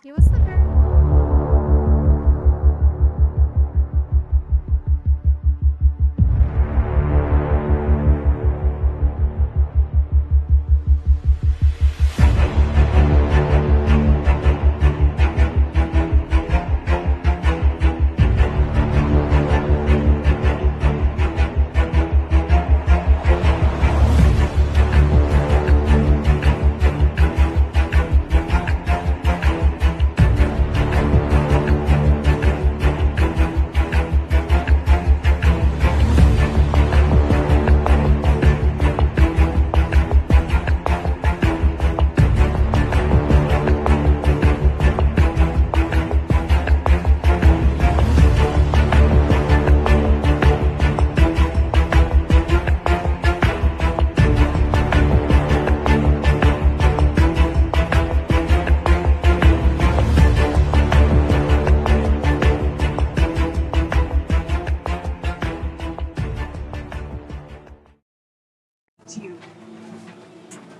He was the very.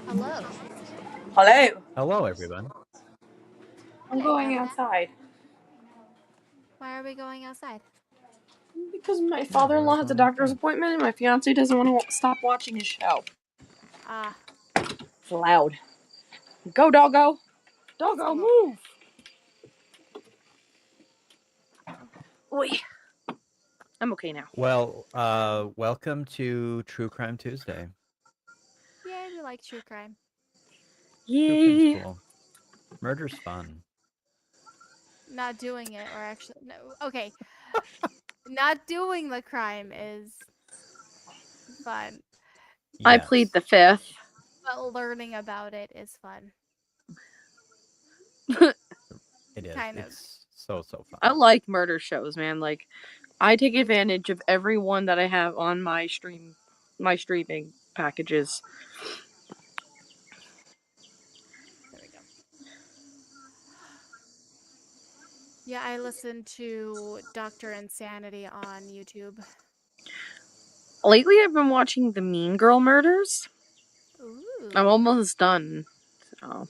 Hello. Hello. Hello, everyone. I'm going outside. Why are we going outside? Because my father-in-law has a doctor's appointment and my fiance doesn't want to stop watching his show. Ah. It's loud. Go, doggo. Doggo, move. Oi. I'm okay now. Well, welcome to True Crime Tuesday. Yay, we like true crime. True Yay. crime's cool. Murder's fun. Not doing it, or actually, no. Okay. Not doing the crime is fun, I plead the fifth. but learning about it is fun. It is. Kind of. It's so fun. I like murder shows, man. Like, I take advantage of every one that I have on my streaming packages. There we go. Yeah, I listened to Dr. Insanity on YouTube. Lately, I've been watching the Mean Girl murders. Ooh. I'm almost done. So.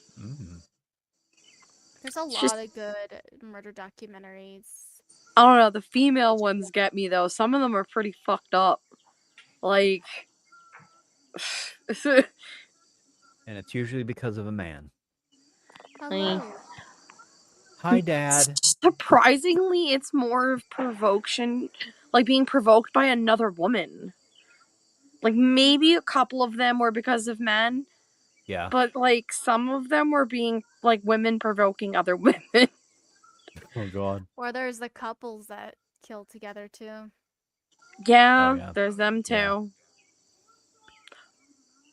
There's a lot of good murder documentaries. I don't know. The female ones get me, though. Some of them are pretty fucked up. Like. And it's usually because of a man. Hello. Hi, Dad. Surprisingly, it's more of provocation, like being provoked by another woman. Like, maybe a couple of them were because of men. Yeah. But, like, some of them were being, like, women provoking other women. Oh, God. Or there's the couples that kill together, too. Yeah, there's them, too. Yeah.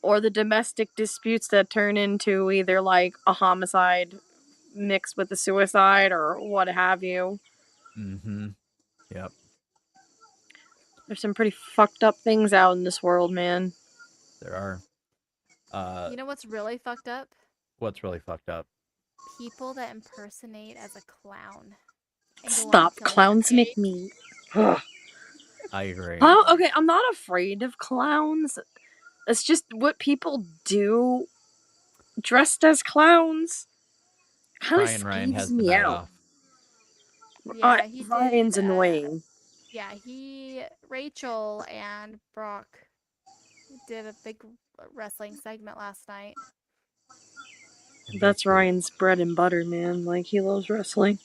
Or the domestic disputes that turn into either, like, a homicide mixed with a suicide or what have you. Mm-hmm. Yep. There's some pretty fucked up things out in this world, man. There are. You know what's really fucked up? What's really fucked up? People that impersonate as a clown. Stop. Clowns make me... I agree. Okay, I'm not afraid of clowns. It's just what people do dressed as clowns kind of Ryan has skeeves the me night out. off. Yeah, he Ryan's did. annoying. Yeah, Rachel and Brock did a big wrestling segment last night. That's Ryan's bread and butter, man. Like, he loves wrestling.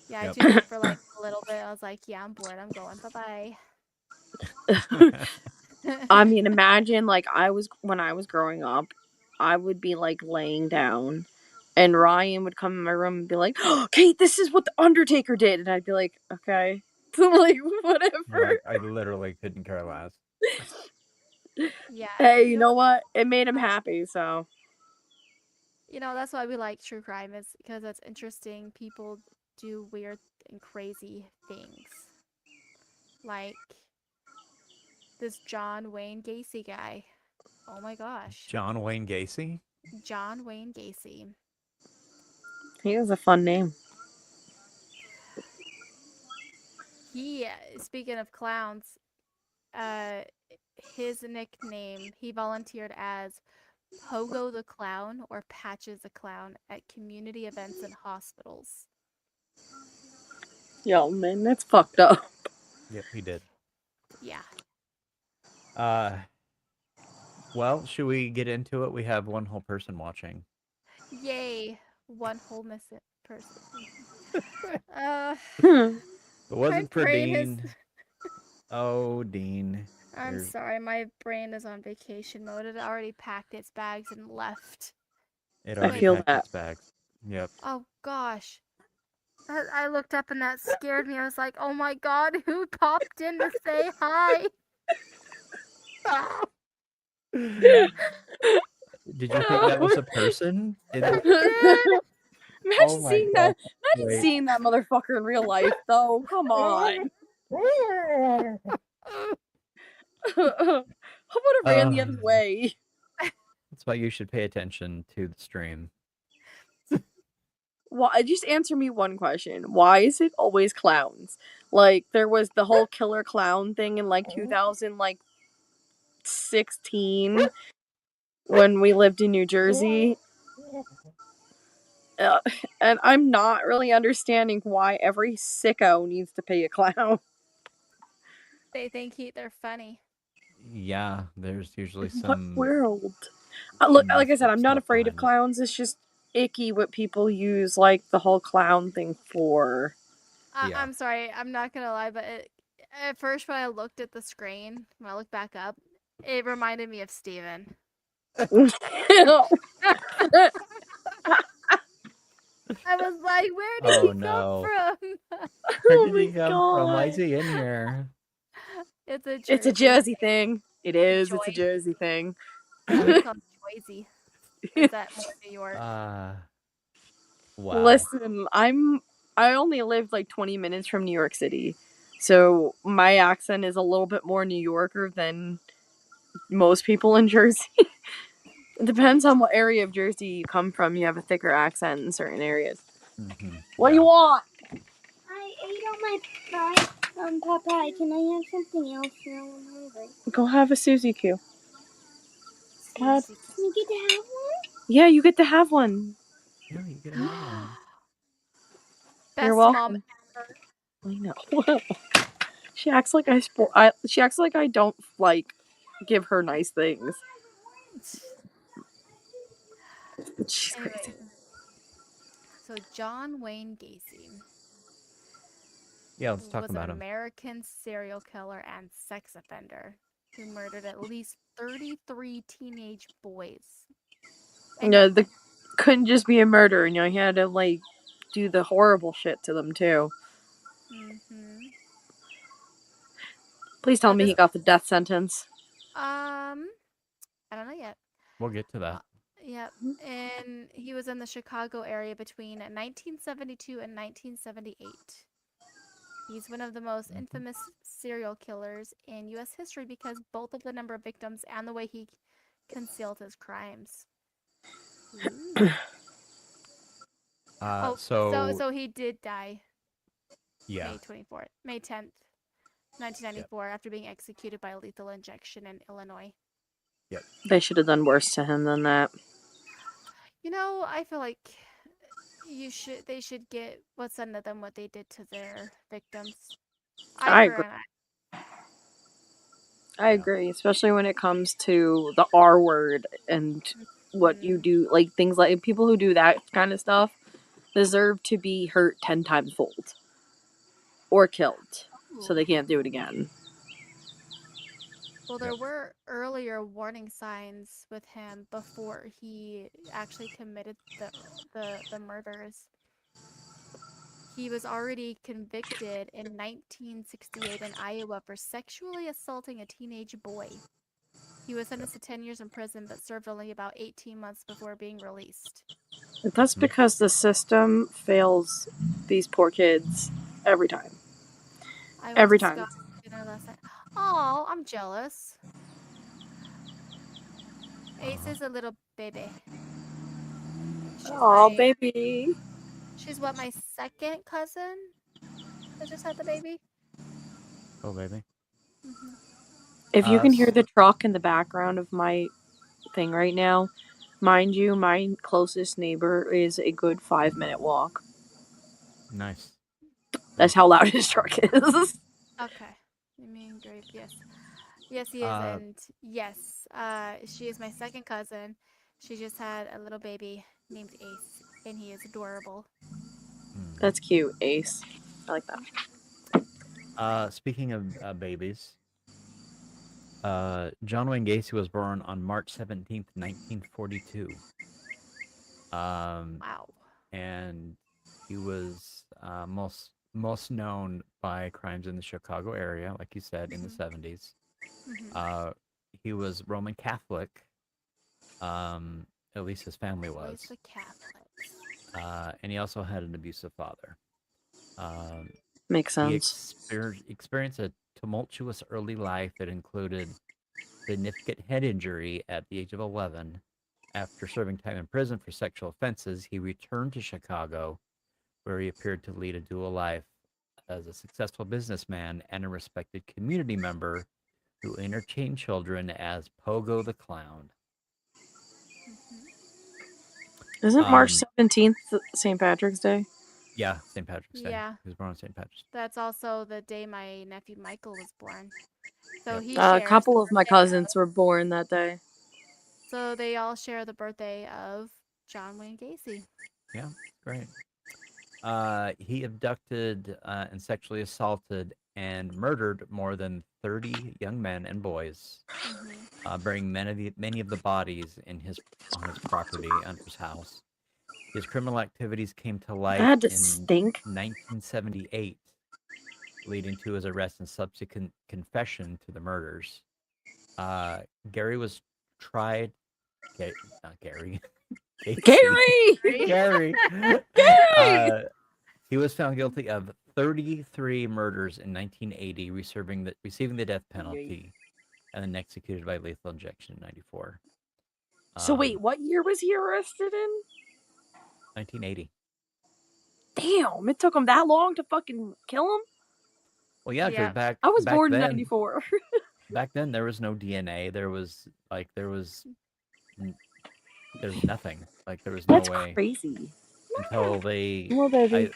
Yeah, I tuned in for like a little bit. I was like, yeah, I'm bored. I'm going. Bye-bye. I mean, imagine, like, when I was growing up, I would be, like, laying down, and Ryan would come in my room and be like, oh, Kate, this is what the Undertaker did. And I'd be like, okay. Like, whatever. I literally couldn't care less. Yeah. Hey, you know what? It made him happy, so. You know, that's why we like true crime, is because it's interesting. People do weird and crazy things. Like this John Wayne Gacy guy. Oh my gosh. John Wayne Gacy? John Wayne Gacy. He has a fun name. Speaking of clowns, his nickname, he volunteered as Pogo the Clown or Patches the Clown at community events and hospitals. Yo, man, that's fucked up. Yep, he did. Yeah. Uh, well, should we get into it? We have one whole person watching. Yay. One whole missing person. Uh, If it my wasn't for brain is. Dean. Oh, Dean. I'm You're, sorry, my brain is on vacation mode. It already packed its bags and left. it I Like, already feel packed that. its bags. Yep. oh gosh. I looked up and that scared me. I was like, oh my god, who popped in to say hi? Did you think that was a person? I did! Oh Imagine my seeing god. that. Imagine Wait. seeing that motherfucker in real life, though. Come on. How about it ran the other Um, way? that's why you should pay attention to the stream. Why? Just answer me one question. Why is it always clowns? Like there was the whole killer clown thing in like 2016 when we lived in New Jersey. Uh, and I'm not really understanding why every sicko needs to pay a clown. They think they're funny. Yeah, there's usually What some world? Look, like I messed said, up I'm not stuff afraid of behind it. clowns. It's just icky what people use like the whole clown thing for. Yeah. I'm sorry, I'm not gonna lie, but at first when I looked at the screen, when I looked back up, it reminded me of Steven. I was like, where did Oh he come no. from? Where Oh did my he come from? Why is god. he in here? It's a It's a Jersey Jersey thing. thing. It is. It's a Joy. Jersey thing. I thought it was called Joyzy. Or is that more New York? Uh wow. Listen, I only lived like 20 minutes from New York City. So my accent is a little bit more New Yorker than most people in Jersey. It depends on what area of Jersey you come from. You have a thicker accent in certain areas. What do you Yeah. want? I ate all my fried Popeye. Can I have something else now? I'm hungry. Go have a Suzy Q. God. Susie. Can you get to have one? Yeah, you get to have one. Yeah, you can have one. You're Best mom welcome. ever. I know. She acts like she acts like I don't like give her nice things. She's crazy. Anyway, so John Wayne Gacy Yeah, let's talk was an about him. American serial killer and sex offender who murdered at least 33 teenage boys. And Yeah, young the men. couldn't just be a murder. You know, he had to like do the horrible shit to them too. Mm-hmm. Please tell me he This, Yep. got the death sentence. I don't know yet. We'll get to Uh, that. yep. And he was in the Chicago area between 1972 and 1978. He's one of the most Mhm. infamous serial killers in US history because both of the number of victims and the way he concealed his crimes. Ooh. Oh, So so he did die yeah. May 10th, Yep. 1994 after being executed by lethal injection in Illinois. Yep. They should have done worse to him than that. You know, I feel like they should get what's under them what they did to their victims. Eye I for agree. an eye. I Yeah. agree, especially when it comes to the R word and what you Mm-hmm. do, like things like people who do that kind of stuff deserve to be hurt 10 times fold or killed so Ooh. they can't do it again. Well, there Yep. were earlier warning signs with him before he actually committed the murders. He was already convicted in 1968 in Iowa for sexually assaulting a teenage boy. He was Yep. sentenced to 10 years in prison but served only about 18 months before being released. That's Yep. because the system fails these poor kids every time. I went Every to time. Scott's dinner last night. Oh, I'm jealous. Ace Uh, is a little baby. Oh, baby. She's what, my second cousin that just had the baby? oh baby. Hmm. If you can hear S- the truck in the background of my thing right now. Mind you, my closest neighbor is a good 5-minute walk. Nice. That's Nice. how loud his truck is. Okay. You mean grape? Yes. Yes, he is, Uh, and yes, she is my second cousin. She just had a little baby named Ace, and he is adorable. hmm. That's cute, Ace. I like that. Speaking of babies, John Wayne Gacy was born on March 17th, 1942. Um, Wow. and he was most known by crimes in the Chicago area, like you said, in the Mhm. 70s. Mhm. Uh, he was Roman Catholic. At least his family Always was. the Catholics. And he also had an abusive father. Um, Makes he sense. experienced a tumultuous early life that included significant head injury at the age of 11. After serving time in prison for sexual offenses, he returned to Chicago, where he appeared to lead a dual life as a successful businessman and a respected community member who entertained children as Pogo the Clown. Mhm. Isn't March Um, 17th St. Patrick's Day? yeah, St. Patrick's Day. Yeah, He was born on St. Patrick's. that's also the day my nephew Michael was born. So Yep. he A shares the couple of my birthday cousins of. were born that day. So they all share the birthday of John Wayne Gacy. Yeah, great. He abducted and sexually assaulted and murdered more than 30 young men and boys, Mhm. burying many of the bodies on his property under his house. His criminal activities came to That light had to in stink. 1978, leading to his arrest and subsequent confession to the murders. Uh, Gary was tried. Not Gary. Casey. Gary! Sorry. Gary. Gary! Uh, he was found guilty of 33 murders in 1980, receiving the death penalty, and then executed by lethal injection in 94. So wait, what year was he arrested in? 1980. Damn, it took him that long to fucking kill him? Well, yeah, because Yeah. I was back born in then, 94. there was no DNA. N- there was nothing. Like there was no That's way crazy. until they. Well, baby.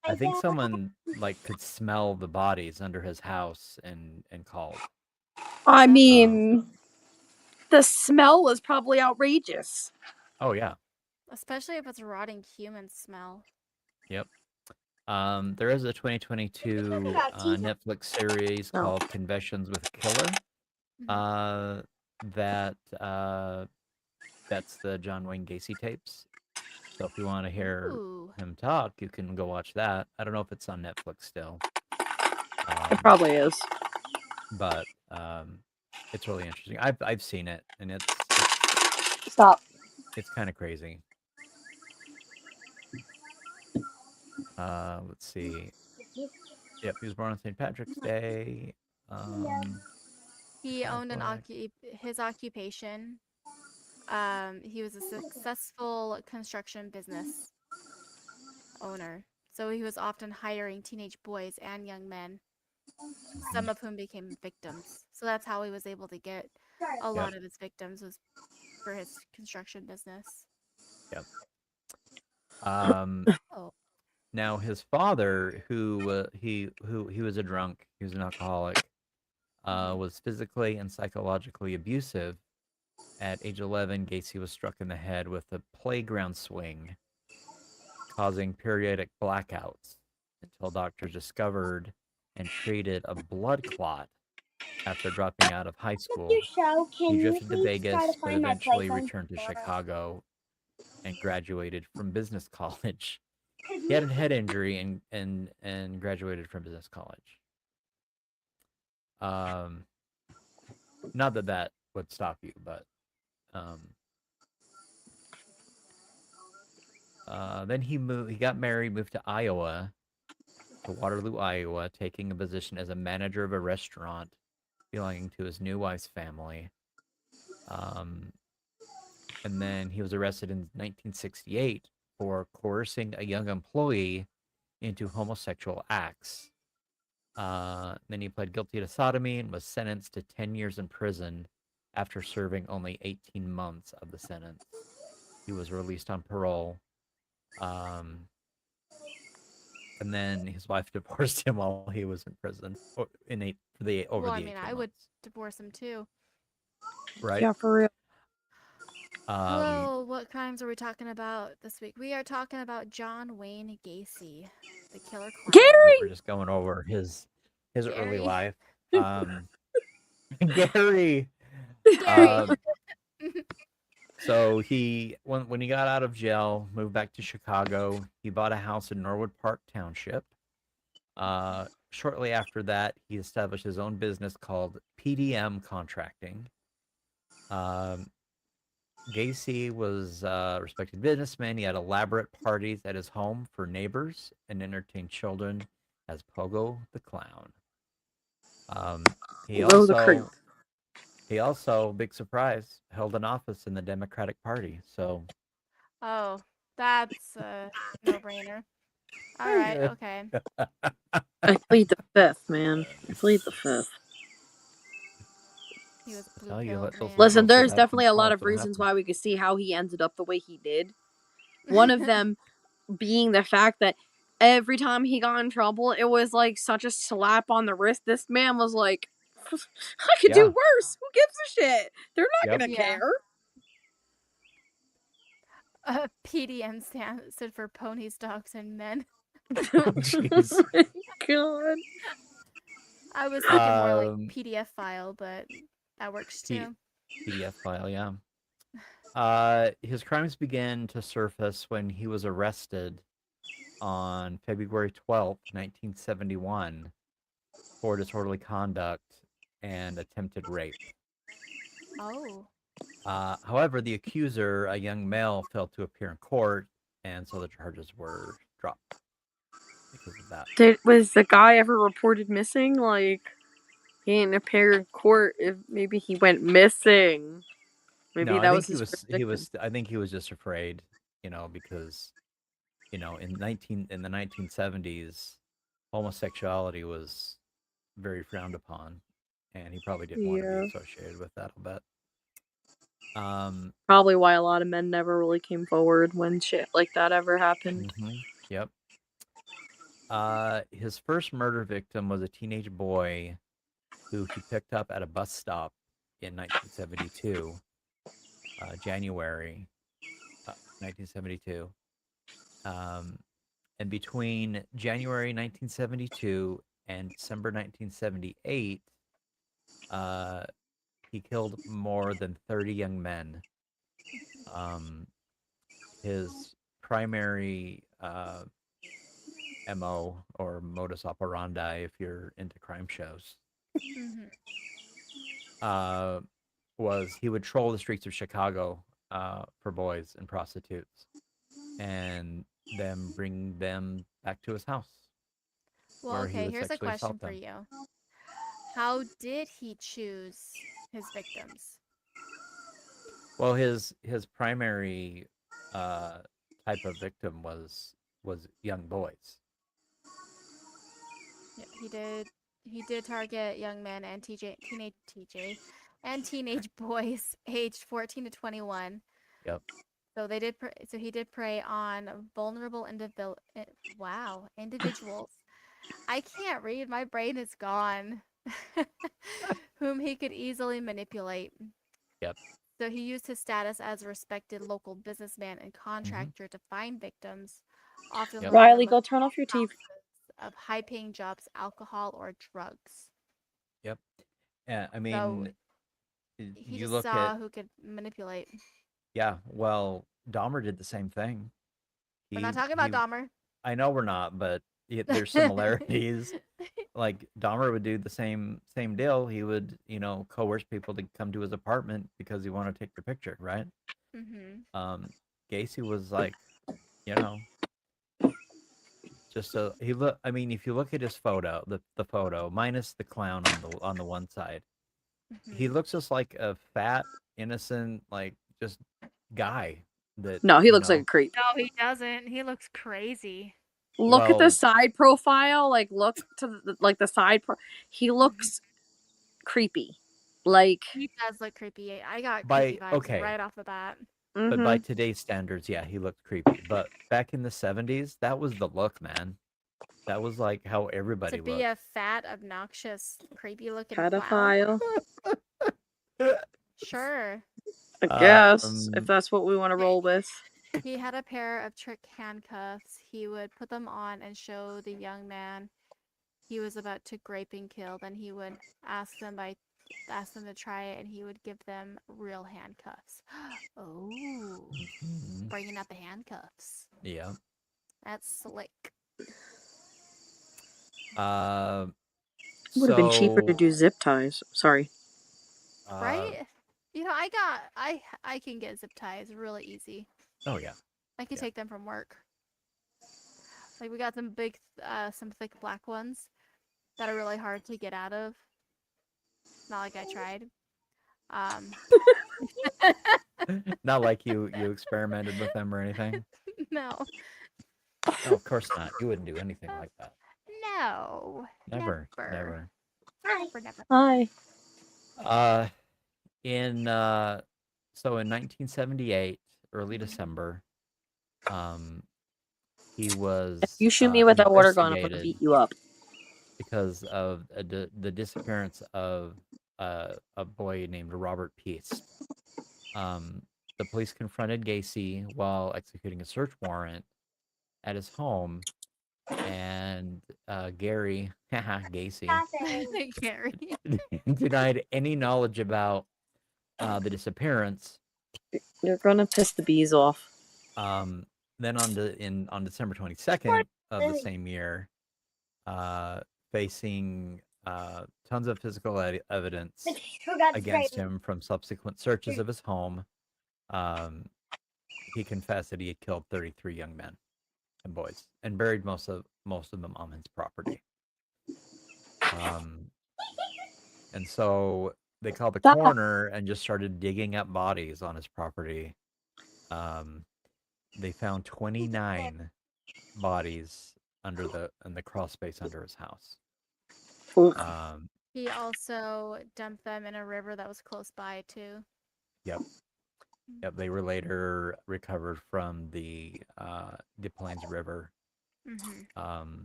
I think someone like could smell the bodies under his house and called. I That's Um, mean, the smell was probably outrageous. oh yeah, especially if it's a rotting human smell. yep. There is a 2022 Netflix series Oh. called Confessions with a Killer. Mhm. Uh, that that's the John Wayne Gacy tapes. So if you want to hear Ooh. him talk, you can go watch that. I don't know if it's on Netflix still, It probably is. but it's really interesting. I've seen it, and Stop. it's kind of crazy. Let's see. Yep, he was born on St. Patrick's Day. Um, He owned Catholic. his occupation. He was a successful construction business owner. So he was often hiring teenage boys and young men, some of whom became victims. So that's how he was able to get a Yep, lot of his victims was for his construction business. yep. Um, Oh. Now his father, who he was a drunk, he was an alcoholic, Mhm. was physically and psychologically abusive. At age 11, Gacy was struck in the head with a playground swing, causing periodic blackouts until doctors discovered and treated a blood clot after dropping out of high With your school. show, He can you drifted to please try to Vegas, but find my eventually playphone returned to tomorrow? Chicago and graduated from business college. Cause He had me. a head injury and graduated from business college. Um, Not that that would stop you, but um, then he moved. He got married, moved to Iowa, to Waterloo, Iowa, taking a position as a manager of a restaurant belonging to his new wife's family. Um, and then he was arrested in 1968 for coercing a young employee into homosexual acts. Then he pled guilty to sodomy and was sentenced to 10 years in prison after serving only 18 months of the sentence. He was released on parole. Um, and then his wife divorced him while he was in prison over Well, the I mean, 18 I would months. divorce him too. Right? Yeah, for real. Hello, what crimes are we talking about this week? We are talking about John Wayne Gacy, the killer clown. We're Gary! just going over his early Gary. life. Gary. Gary. Um, so he when he got out of jail, moved back to Chicago. He bought a house in Norwood Park Township. Shortly after that, he established his own business called PDM Contracting. Um, Gacy was a respected businessman. He had elaborate parties at his home for neighbors and entertained children as Pogo the Clown. He Those are crazy. also, big surprise, held an office in the Democratic Party. So, Oh, that's a no-brainer. All right, okay. I plead the fifth, man. I plead the fifth. He was I tell you, blue-pilled let those man. Listen, liberals get there's out of definitely a control. lot That's of what'll reasons happen. why we could see how he ended up the way he did. One of them being the fact that every time he got in trouble, it was like such a slap on the wrist. This man was like, I could do Yeah. worse. Who gives a shit? They're not Yep. gonna Yeah. care. PDM stood for ponies, dogs, and men. Jeez. Oh my god. I was thinking more like Um, PDF file, but that works P- too. PDF file, yeah. His crimes began to surface when he was arrested on February 12th, 1971, for disorderly conduct and attempted rape. Oh. However, the accuser, a young male, failed to appear in court, and so the charges were dropped because of that. Was the guy ever reported missing? Like, he didn't appear in court. If maybe he went missing. No, Maybe I that think was his first victim. I think he was just afraid, because in the 1970s, homosexuality was very frowned upon, and he probably didn't want to be Yeah. associated with that. I'll bet. Probably why a lot of men never really came forward when shit like that ever happened. Yep. His first murder victim was a teenage boy who he picked up at a bus stop in 1972, January 1972. And between January 1972 and December 1978, he killed more than 30 young men. His primary MO, or modus operandi, if you're into crime shows, Mm-hmm. was he would troll the streets of Chicago for boys and prostitutes, and then bring them back to his house, Well, where he okay, would here's a sexually question assault for them. you. How did he choose his victims? Well, his primary type of victim was young boys. Yeah, he did target young men and teenage boys aged 14 to 21. Yep. So he did prey on vulnerable individuals. I can't read, my brain is gone. Whom he could easily manipulate. Yep. So he used his status as a respected local businessman and contractor to find victims, often Yep. luring Riley, them go with turn off your TV. promises of high-paying jobs, alcohol, or drugs. Yep. Yeah. I So mean, he you just look at saw who could manipulate. yeah. Well, Dahmer did the same thing. We're not He talking about he. Dahmer. I know we're not, but there's similarities. Like Dahmer would do the same deal. He would, coerce people to come to his apartment because he wanted to take their picture, right? Mm-hmm. Gacy was like, you know, just a he look. I mean, if you look at his photo, the photo minus the clown on the one side, he Mm-hmm. looks just like a fat, innocent, like just guy that No, he looks like a creep. No, he doesn't. He looks crazy. Look at the Well, side profile. Like, look to the side. He looks creepy. Like, He does look creepy. I got creepy By vibes right off the bat. but by mm-hmm. today's standards, yeah, he looked creepy. But back in the 70s, that was the look, man. That was like how To everybody be looked. a fat, obnoxious, creepy looking clown? Pedophile. Sure. I guess, if Um, that's what we want to roll with. He had a pair of trick handcuffs. He would put them on and show the young man he was about to grape and kill. Then he would ask them to try it, and he would give them real handcuffs. Oh, mhm, bringing out the handcuffs. yeah. That's slick, Uh, Would have been cheaper to so, do zip ties. Sorry. uh, right? I can get zip ties really easy. oh yeah, I can yeah. take them from work. Like we got some thick black ones that are really hard to get out of. Not like I tried. Um, Not like you experimented with them or anything. no, No, of course not. You wouldn't do anything like that. no, Never, never, never. never, never. Hi. Uh, in so in 1978, early Mhm. December, um, he If was you shoot me with that water gun, I'm gonna investigated beat you up. because of the disappearance of a boy named Robert Peace. Um, the police confronted Gacy while executing a search warrant at his home, and Gary, haha, Gacy, Gary. denied any knowledge about the disappearance. You're gonna piss the bees off. Um, then on December 22nd of the same year, uh, facing tons of physical evidence against him from subsequent searches of his home, um, he confessed that he had killed 33 young men and boys and buried most of them on his property. Um, and so they called the Stop. coroner and just started digging up bodies on his property. Um, they found 29 bodies in the crawl space under his house. Ugh. He also dumped them in a river that was close by too. Yep. Yep. They were later recovered from the Des Plaines River. Mm-hmm.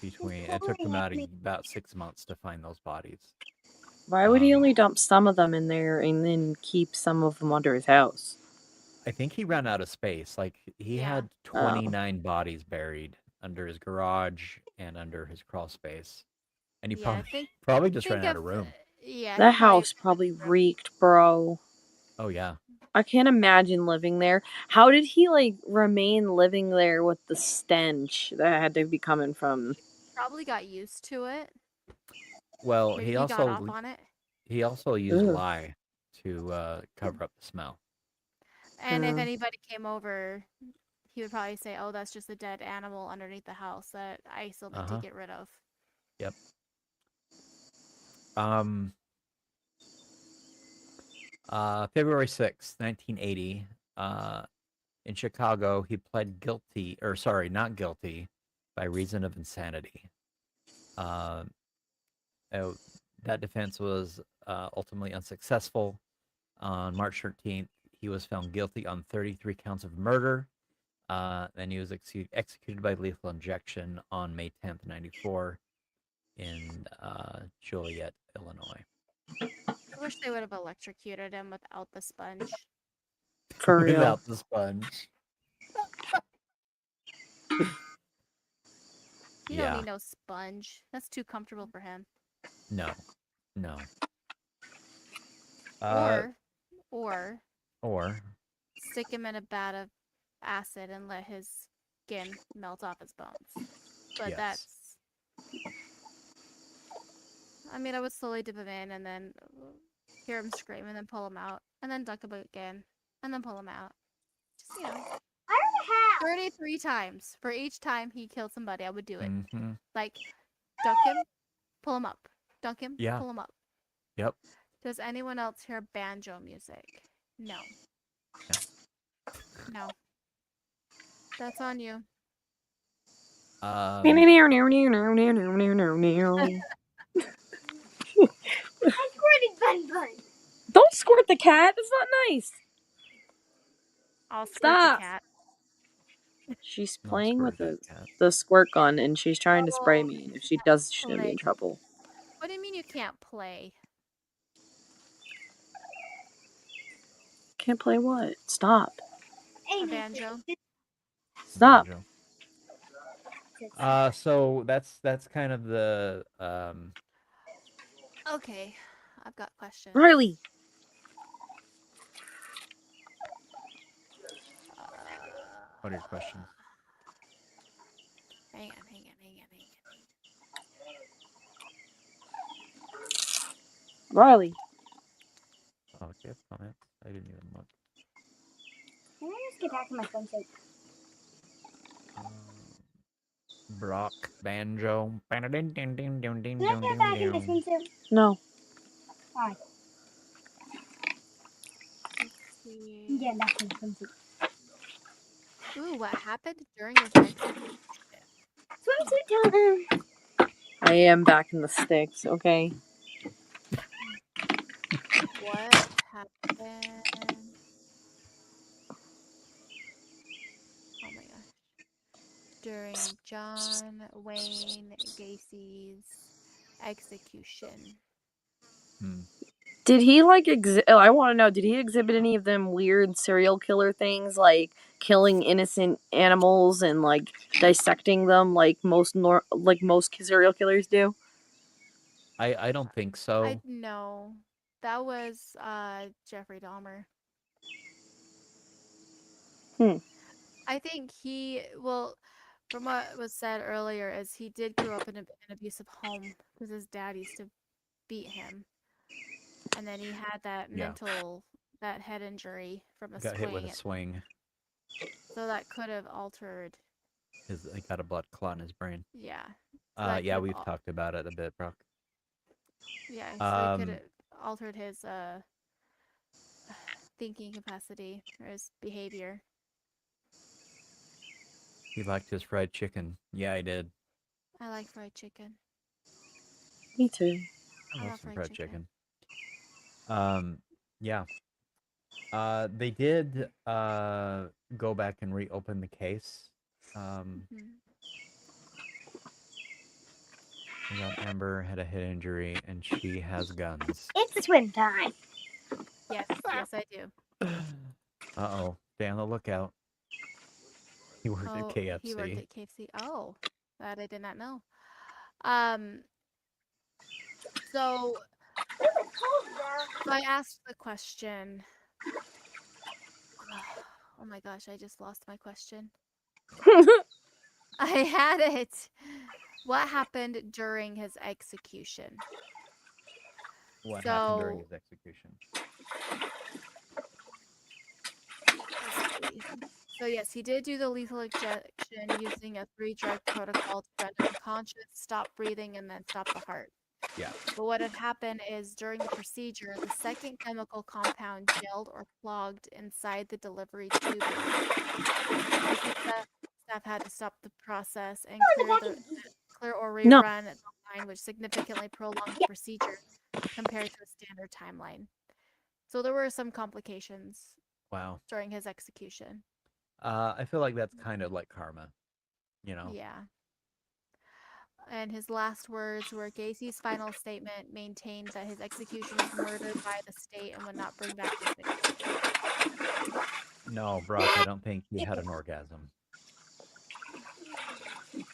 It took them about 6 months to find those bodies. Why would he only dump some of them in there and then keep some of them under his house? I think he ran out of space. Like he Yeah. had 29 bodies buried under his garage and under his crawl space, and he Yeah, I probably just think ran out if of room. yeah, That he probably house probably reeked, bro. Oh yeah. I can't imagine living there. How did he like remain living there with the stench that had to be coming from? probably got used to it. Well, Maybe he got off on it. he also used Ugh. lye to cover up the smell. And if anybody came over, he would probably say, "Oh, that's just a dead animal underneath the house that I still need to Uh-huh. get rid of." Yep. Um. February 6th, 1980. In Chicago, he pled guilty, or sorry, not guilty, by reason of insanity. Uh, uh, that defense was ultimately unsuccessful. On March 13th, he was found guilty on 33 counts of murder. And he was executed by lethal injection on May 10th, 94, in Joliet, Illinois. I wish they would have electrocuted him without the sponge. For real. Without the sponge. You don't need no sponge. That's too comfortable for him. No. Or stick him in a bath of acid and let his skin melt off his bones. But Yes. I mean, I would slowly dip him in and then hear him scream and then pull him out and then dunk him again and then pull him out. Just, 33 times. For each time he killed somebody, I would do it. Mm-hmm. Like, dunk him, pull him up. Dunk him, pull him up. Yep. Does anyone else hear banjo music? No. No. That's on you. fun. Don't squirt the cat. It's not nice. I'll squirt the Stop. cat. She's Don't playing squirt with that cat. the squirt gun, and she's trying to spray Oh, me. And if she does, she's gonna be play. in trouble. What do you mean you can't play? Can't play what? Stop. A banjo? Stop. Banjo. So that's kind of the Okay, I've got questions. Riley. what are your questions? Hang on. Riley. Oh, do you have comments? I didn't even look. Can I just get back to my swimsuit? Brock banjo. Can I get back in my swimsuit? No. Why? Let's see. I'm getting back in my swimsuit. Ooh, what happened during his execution? Swimsuit time! I am back in the sticks, okay? What happened? Oh my gosh. During John Wayne Gacy's execution. Did he like I want to know, did he exhibit any of them weird serial killer things like killing innocent animals and like dissecting them like most serial killers do? I don't think so. No. That was Jeffrey Dahmer. I think from what was said earlier, is he did grow up in an abusive home because his dad used to beat him. And then he had that that head injury from a Got swing. hit with a swing. So that could have altered. He got a blood clot in his brain. Yeah. So Yeah, we've talked about it a bit, Brock. Yeah, so it could have altered his thinking capacity or his behavior. He liked his fried chicken. Yeah, I did. I like fried chicken. Me too. I love some fried chicken. Yeah. They did go back and reopen the case. We got Amber had a head injury and she has guns. It's swim time. Yes, I do. Uh-oh. Stay on the lookout. He worked at KFC. He worked at KFC. Oh, that I did not know. So I asked the question. Oh my gosh, I just lost my question. I had it. What happened during his execution? What happened during his execution? So yes, he did do the lethal injection using a 3-drug protocol to render him unconscious, stop breathing, and then stop the heart. Yeah. But what had happened is during the procedure, the second chemical compound gelled or clogged inside the delivery tubing. Staff had to stop the process and clear or rerun the line, which significantly prolonged the procedure compared to a standard timeline. So there were some complications. Wow. During his execution. I feel like that's kind of like karma, you know? Yeah. And his last words were Gacy's final statement maintained that his execution was murdered by the state and would not bring back his victim. No, Brock, I don't think he had an orgasm.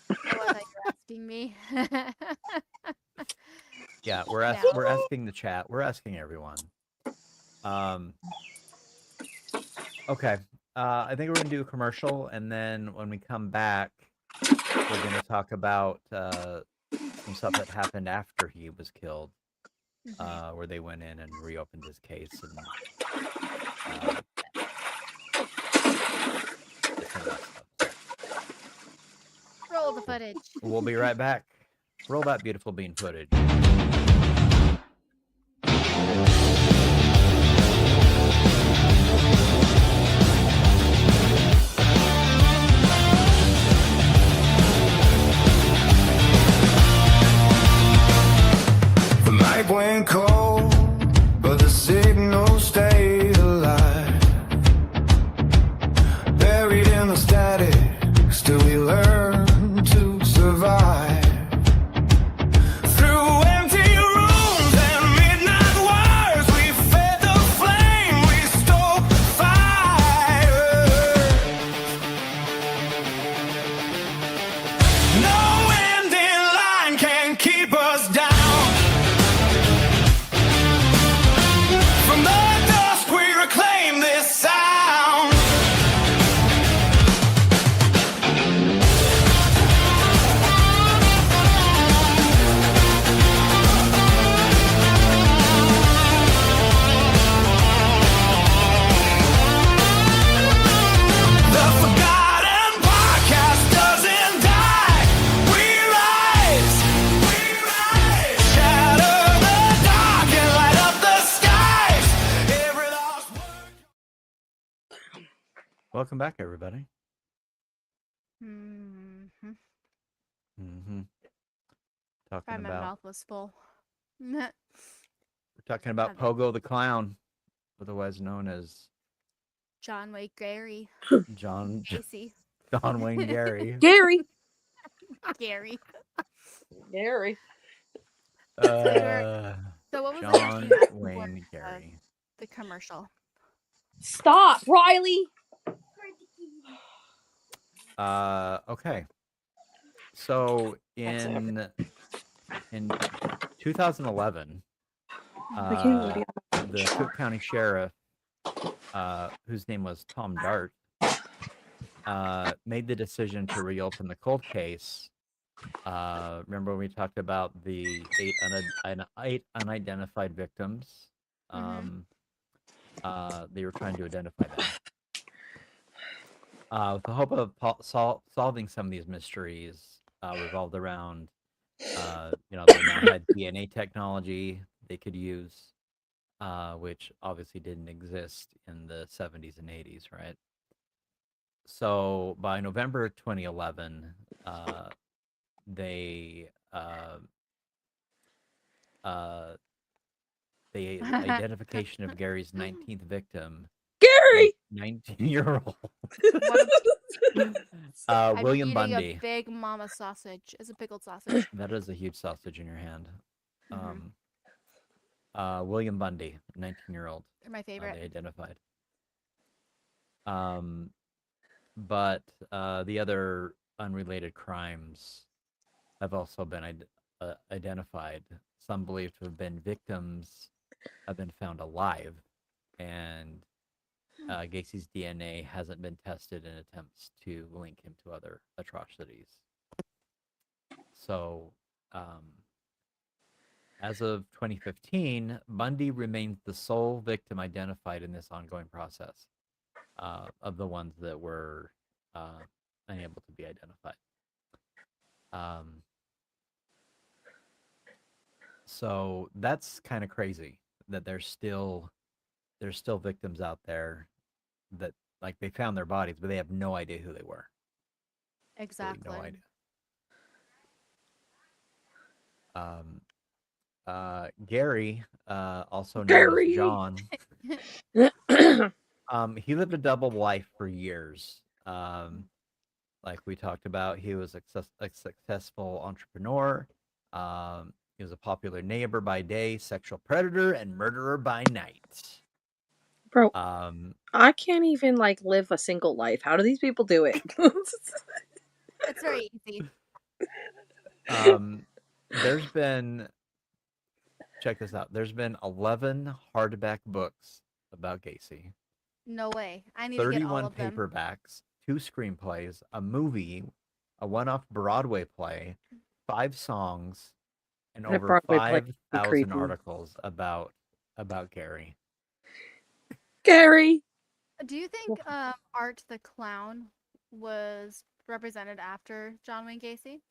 Oh, I thought you were asking me. Yeah, we're asking the chat. We're asking everyone. Okay. I think we're going to do a commercial, and then when we come back, we're going to talk about some stuff that happened after he was killed, where they went in and reopened his case. And Roll the footage. We'll be right back. Roll that beautiful bean footage. The night went cold learn to survive. Through empty rooms and midnight wires, we fed the flame, we stoked fire. No end in line can keep us down. From the dust we reclaim this sound. The forgotten podcast doesn't die. We rise, shatter the dark and light up the skies. Every lost word. Welcome back, everybody. Mm-hmm. Mm-hmm. Sorry, Talking my about mouth was full. we're talking about Okay. Pogo the Clown, otherwise known as John Wayne Gary. John Gacey. John Wayne Gary. Gary. Gary. Gary. Uh, So what was the John name after Wayne Gary. the commercial? Stop, Riley. Okay. So That's in 2011, I can't even be the Cook County Sheriff, whose name was Tom Dart, made the decision to reopen the cold case. Remember when we talked about the eight unidentified victims? They were trying to identify them. With the hope of solving some of these mysteries, revolved around, they now had DNA technology they could use, which obviously didn't exist in the 70s and 80s, right? So by November 2011, the identification of Gary's 19th victim, Gary. 19-year-old I'm William eating Bundy. a big mama sausage. It's a pickled sausage. That is a huge sausage in your hand. Mhm. William Bundy, 19-year-old. They're my They favorite. identified. But the other unrelated crimes have also been identified. Some believed to have been victims have been found alive, and Gacy's DNA hasn't been tested in attempts to link him to other atrocities. So, as of 2015, Bundy remains the sole victim identified in this ongoing process of the ones that were unable to be identified. So that's kind of crazy that there's still victims out there that, like, they found their bodies, but they have no idea who they were. Exactly. No idea. Gary, also known as John, he lived a double life for years. Like we talked about, he was a successful entrepreneur. He was a popular neighbor by day, sexual predator, and murderer by night. Bro, I can't even live a single life. How do these people do it? It's very easy. There's been, check this out. There's been 11 hardback books about Gacy. No way. I need to get all 31 of them. paperbacks, 2 screenplays, a movie, a one-off Broadway play, 5 songs, and That over Broadway play would be 5,000 creepy. articles about Gary. Gary. Do you think Art the Clown was represented after John Wayne Gacy?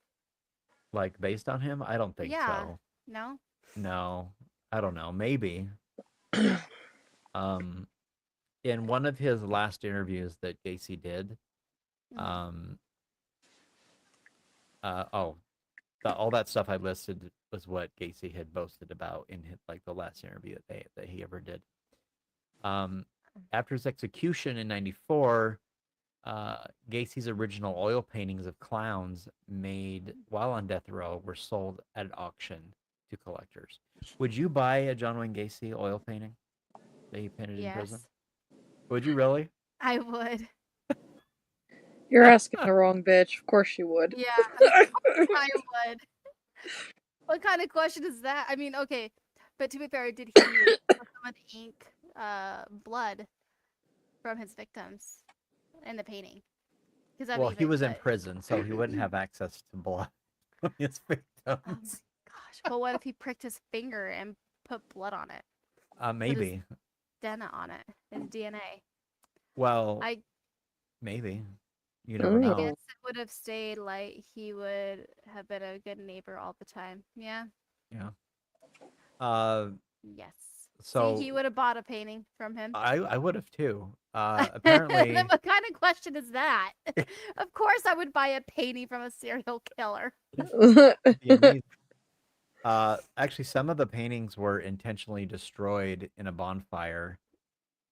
Like, based on him? I don't think Yeah. so. No? No. I don't know. Maybe. In one of his last interviews that Gacy did, all that stuff I listed was what Gacy had boasted about in his, the last interview that he ever did. After his execution in '94, Gacy's original oil paintings of clowns made while on death row were sold at an auction to collectors. Would you buy a John Wayne Gacy oil painting that he painted in prison? Yes, Would you really? I would. You're asking the wrong bitch. Of course you would. Yeah, of course I would. What kind of question is that? I mean, okay, but to be fair, did he put some of the ink, blood from his victims in the painting? Because that'd Well, be he even was in good. prison, so he wouldn't have access to blood from his Oh my victims. gosh! But what if he pricked his finger and put blood on it? Put his Maybe. DNA on it, his DNA. Well, I maybe. You never I know. guess it would have stayed like he would have been a good neighbor all the time. Yeah. Yeah. Uh, Yes. See, so he would have bought a painting from him. I would have too. Then Apparently, what kind of question is that? Of course, I would buy a painting from a serial killer. it'd be amazing. Actually, some of the paintings were intentionally destroyed in a bonfire,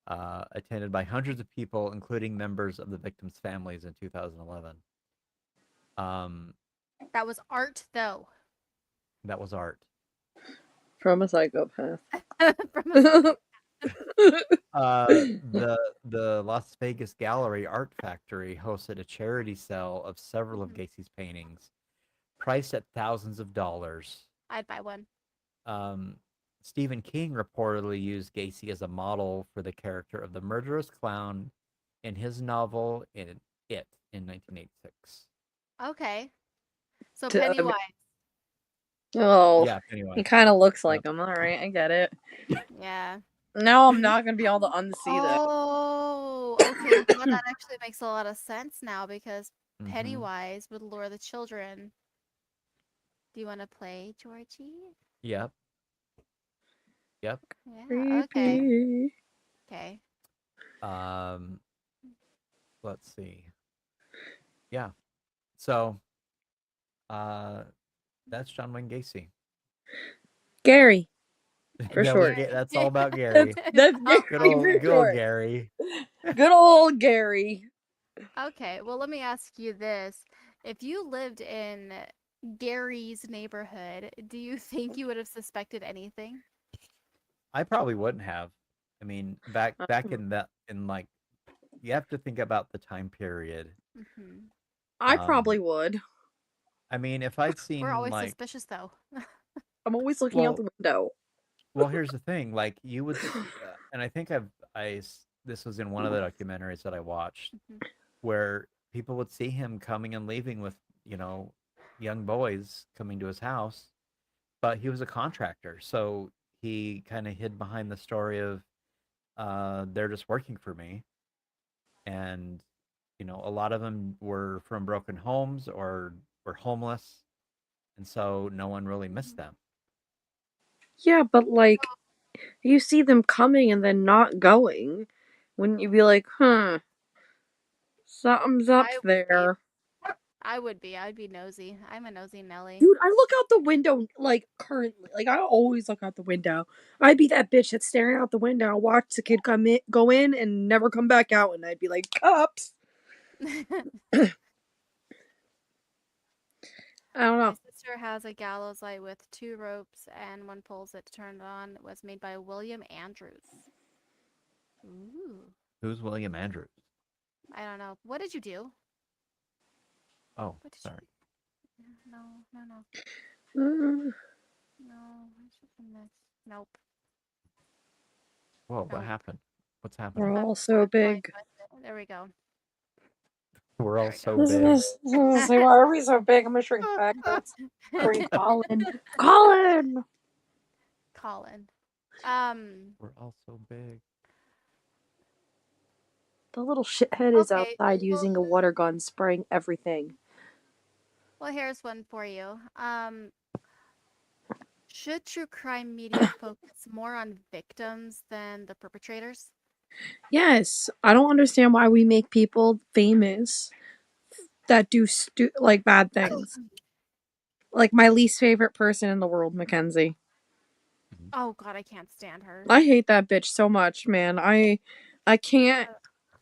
attended by hundreds of people, including members of the victims' families in 2011. Um, That was art, though. that was art. From a psychopath. From a The Las Vegas Gallery Art Factory hosted a charity sale of several of Gacy's paintings, priced at thousands of dollars. I'd buy one. Um, Stephen King reportedly used Gacy as a model for the character of the murderous clown in his novel It in 1986. Okay. So To- Pennywise. Oh, Yeah, he anyway. kind of looks like him. All right, I get it. Yeah. Now I'm not gonna be able to unsee that. Oh, okay. Now that actually makes a lot of sense now because Mhm. Pennywise would lure the children. Do you want to play, Georgie? Yep. Yep. Yeah. Okay. Creepy. Okay. Let's see. Yeah. So, that's John Wayne Gacy. Gary, for That was short. That's all about Gary. That's Oh, Gary for Good old short. Gary. Good old Gary. Okay. Well, let me ask you this. If you lived in Gary's neighborhood, do you think you would have suspected anything? I probably wouldn't have. I mean, back in like, you have to think about the time period. Mm-hmm. I probably would. I mean, if I'd seen We're always like, suspicious, though. I'm always looking out the window. well, here's the thing. Like, you would, and I think this was in one of the documentaries that I watched, Mhm. where people would see him coming and leaving with, young boys coming to his house, but he was a contractor, so he kind of hid behind the story of, they're just working for me, and a lot of them were from broken homes or were homeless, and so no one really missed them. Yeah, but like, you see them coming and then not going. Wouldn't you be like, something's up there? I would be. I'd be nosy. I'm a nosy Nelly. Dude, I look out the window, like, currently. Like, I always look out the window. I'd be that bitch that's staring out the window, watch the kid go in, and never come back out, and I'd be like, cops! I don't know. My sister has a gallows light with 2 ropes and 1 pulls it to turn it on. It was made by William Andrews. Ooh. Who's William Andrews? I don't know. What did you do? Oh, What did sorry. you do? No. Uh, No. It's just a mess. Nope. Whoa, what Nope. happened? What's we're happening? all so big. There we go. We're all There we so go. big. Say, why are we so big? I'm gonna shrink back. Colin. Colin! Colin. We're all so big. The little shithead is Okay, outside using a water gun, spraying everything. well, here's one for you. Should true crime media focus more on victims than the perpetrators? Yes, I don't understand why we make people famous that do like bad things. Like my least favorite person in the world, Mackenzie. Oh God, I can't stand her. I hate that bitch so much, man. I can't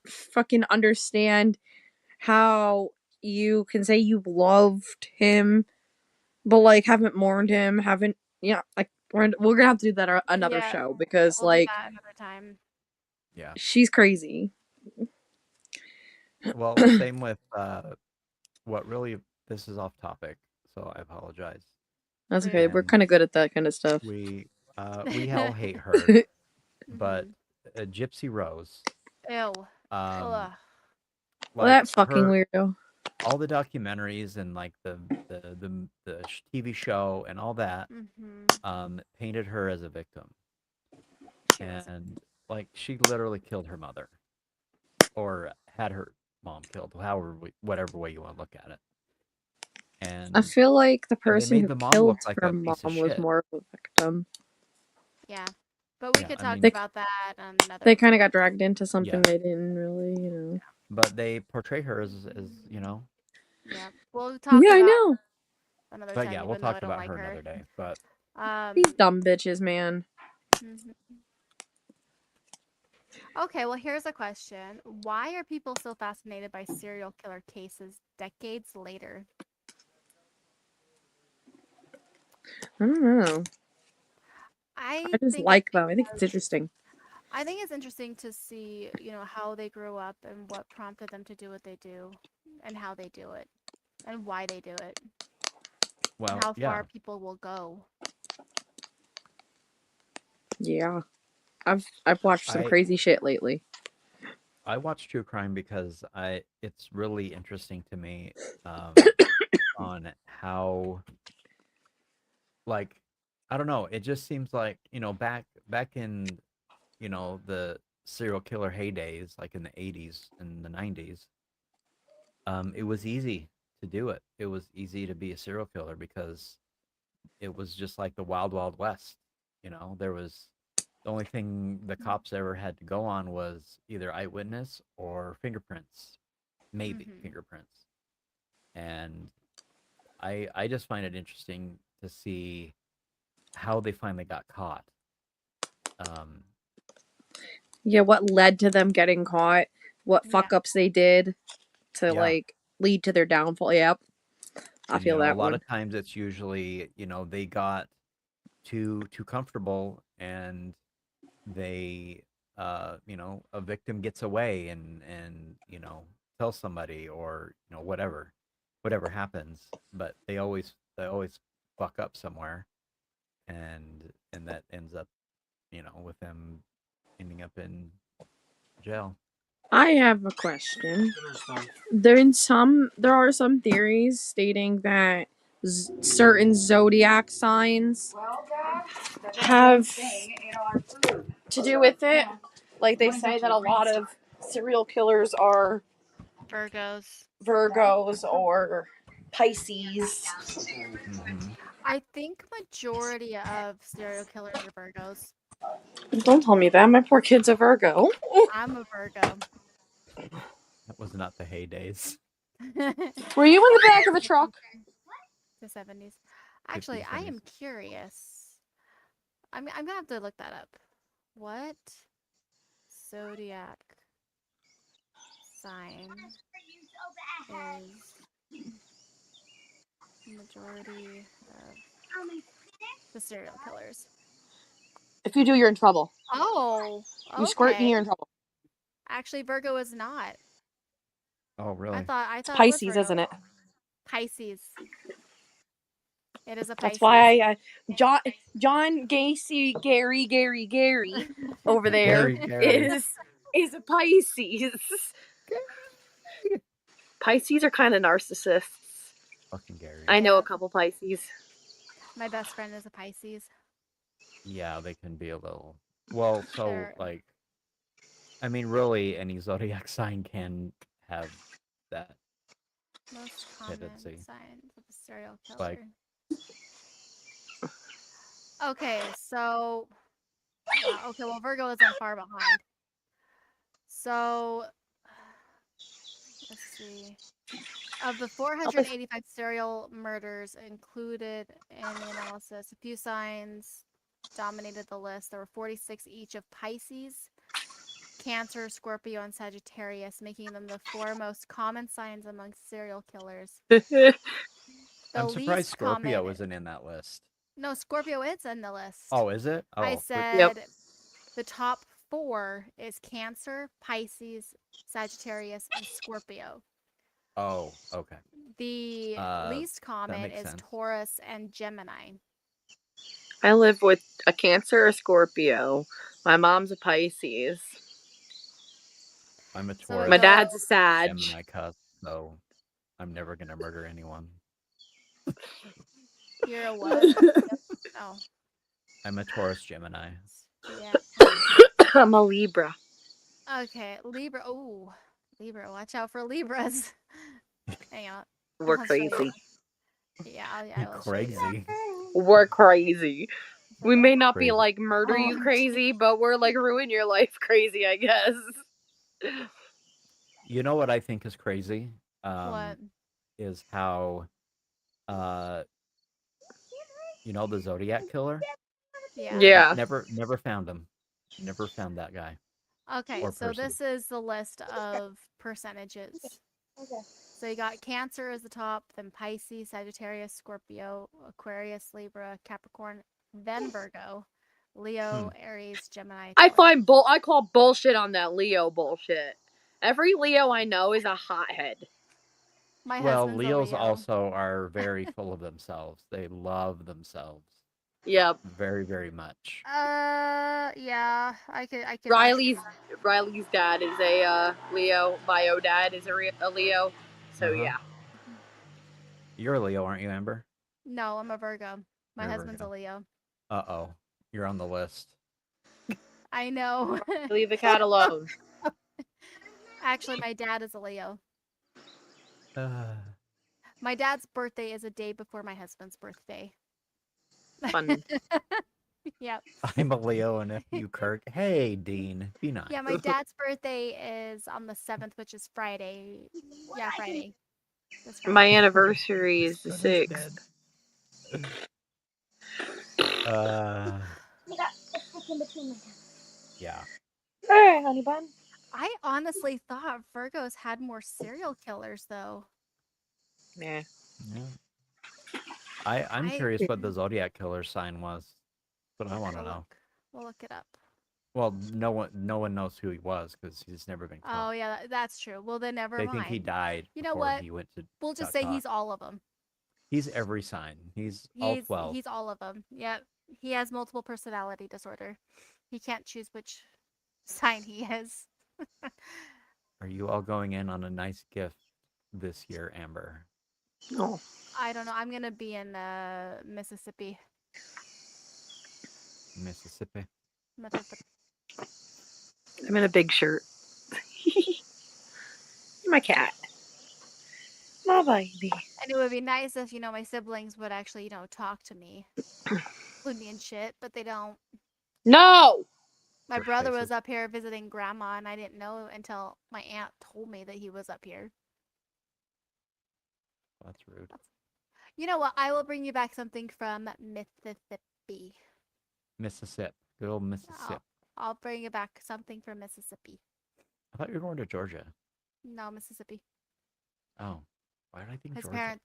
fucking understand how you can say you've loved him, but like haven't mourned him, haven't like we're gonna have to do that another Yeah, show because we'll do like that another time. Yeah. she's crazy. Well, same with what really this is off topic, so I apologize. That's okay. We're And kind of good at that kind of stuff. we all hate her, but Mhm. Gypsy Rose, Ew. um, Ugh. like That fucking her, weirdo. all the documentaries and like the TV show and all that, Mhm. painted her as a victim, She was. and like she literally killed her mother or had her mom killed, whatever way you want to look at it, I and feel like the they person made who the mom killed look like her a mom piece of was shit. more of a victim. Yeah. But we Yeah, could I talk mean, They about that they another kind of got time. dragged into something yes, they didn't really. but they portray her as Yeah. We'll talk Yeah, I about know. another But time, yeah, we'll even though talk I don't about like her her. another day. But These Um. dumb bitches, man. Mhm. Okay. Well, here's a question: why are people so fascinated by serial killer cases decades later? I don't know. I I just think it's like them. I think it's because interesting. I think it's interesting to see, how they grew up and what prompted them to do what they do and how they do it and why they do it and well, how yeah, far people will go. Yeah, I've watched some I crazy shit lately. I watch true crime because I it's really interesting to me um on how like I don't know, it just seems like, back in, the serial killer heydays, like in the 80s and the 90s, it was easy to do it. It was easy to be a serial killer because it was just like the wild wild west. There was the only thing the cops ever had to go on was either eyewitness or fingerprints, maybe Mm-hmm. fingerprints. And I just find it interesting to see how they finally got caught. um Yeah, what led to them getting caught? What Yeah. fuck ups they did to yeah. like lead to their downfall? Yep, I And feel a that lot one. of times it's usually, they got too comfortable, and they a victim gets away and tells somebody, or whatever happens, but they always fuck up somewhere, and that ends up, with them ending up in jail. I have a question. There are some theories stating that certain zodiac signs have to do with it. Like they say that a lot of serial killers are Virgos. Virgos or Pisces. Hmm. I think majority of serial killers are Virgos. Don't tell me that. My poor kid's a Virgo. I'm a Virgo. That was not the heydays. Were you in the back of the truck? The 70s. 50s Actually, and I 70s. am curious. I'm gonna have to look that up. What zodiac sign is majority of the serial killers? If you do, you're in trouble. Oh, You squirt me, okay. you're in trouble. Actually, Virgo is not. Oh, really? I It's thought it was Pisces, Virgo. isn't it? Pisces. It is a That's Pisces. why John Gary over there Gary. is a Pisces. Pisces are kind of narcissists. Fucking Gary. I know a Yeah, couple Pisces. my best friend is a Pisces. Yeah, they can be a little. Well, so They're like, I mean, really, any zodiac sign can have that most common tendency. signs of a serial Like, killer. Okay, so wow. Okay, well, Virgo isn't far behind. So let's see. Of the Oh, my 485 serial murders included in the analysis, a few signs dominated the list. There were 46 each of Pisces, Cancer, Scorpio, and Sagittarius, making them the 4 most common signs amongst serial killers. The I'm surprised least Scorpio common. isn't in that list. No, Scorpio is in the list. Oh, is it? I Oh, said the top 4 is Cancer, Pisces, Sagittarius, and Scorpio. oh, okay. The least common makes is sense. Taurus and Gemini. I live with a Cancer, a Scorpio. My mom's a Pisces. I'm a So it Taurus. My goes dad's a Sag. Gemini cusp, so I'm never gonna murder anyone. You're a what? Yep. Oh, I'm a Taurus Gemini. yeah. I'm a Libra. Okay, Libra. Oh, Libra. Watch out for Libras. Hang on. We're I'll show you. crazy. Yeah, I will show you. Crazy. We're crazy. So We may not be Crazy. like murder Oh, you crazy, but we're like ruin your life crazy, I guess. You know what I think is crazy? what? Is how, uh, the Zodiac killer? Yeah. Yeah. Never found him. Never found that guy. Okay, Or so person. this is the list of percentages. Okay. So you got Cancer as the top, then Pisces, Sagittarius, Scorpio, Aquarius, Libra, Capricorn, then Virgo, Leo, Aries, Gemini. Taurus. I call bullshit on that Leo bullshit. Every Leo I know is a hothead. My Well, husband's a Leos Leo. also are very full of themselves. They love themselves Yep. very, very much. Yeah, I could. Riley's dad is a Leo. Bio dad is a Leo. So Uh-huh. yeah. You're a Leo, aren't you, Amber? No, I'm a Virgo. My You're a husband's a Virgo. Leo. Uh-oh. You're on the list. I know. Leave the cat alone. Actually, my dad is a Leo. Uh, My dad's birthday is a day before my husband's birthday. Fun. Yep. I'm a Leo, and if you Kirk, hey, Dean, be nice. Yeah, my dad's birthday is on the 7th, which is Friday. Yeah, Friday. This Friday. My anniversary is the Son is 6th. dead. I got a stick in between my tongues. Yeah. Alright, honey bun. I honestly thought Virgos had more serial killers, though. Nah. Yeah. I'm curious what the Zodiac killer sign was. But I want to know. We'll look it up. Well, no one knows who he was because he's never been caught. Oh, yeah, that's true. Well, then never They mind. think he died. You know before what? He went to. We'll just got say caught. he's all of them. He's every sign. He's all 12. He's all of them. Yep. He has multiple personality disorder. He can't choose which sign he is. Are you all going in on a nice gift this year, Amber? No. I don't know. I'm gonna be in Mississippi. Mississippi. I'm in a big shirt. My cat. My baby. And it would be nice if my siblings would actually talk to me, include me and shit, but they don't. No! My Fresh brother faces. was up here visiting grandma, and I didn't know until my aunt told me that he was up here. That's rude. You know what? I will bring you back something from Mississippi. Mississippi. Good old Mississippi. I'll bring you back something from Mississippi. I thought you were going to Georgia. No, Mississippi. Oh. Why did I think His Georgia?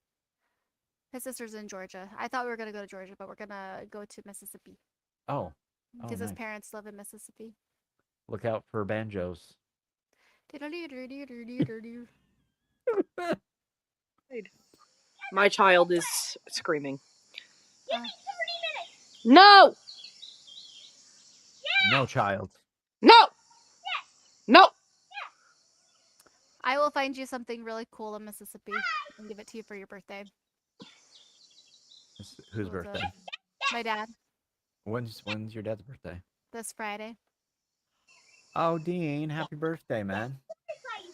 his sister's in Georgia. I thought we were gonna go to Georgia, but we're gonna go to Mississippi Oh. because his nice. parents live in Mississippi. Look out for banjos. My child is screaming. Uh, No! No child. No! No! I will find you something really cool in Mississippi and give it to you for your birthday. Whose What was birthday? it? My dad. When's your dad's birthday? This Friday. Oh, Dean, happy birthday, man.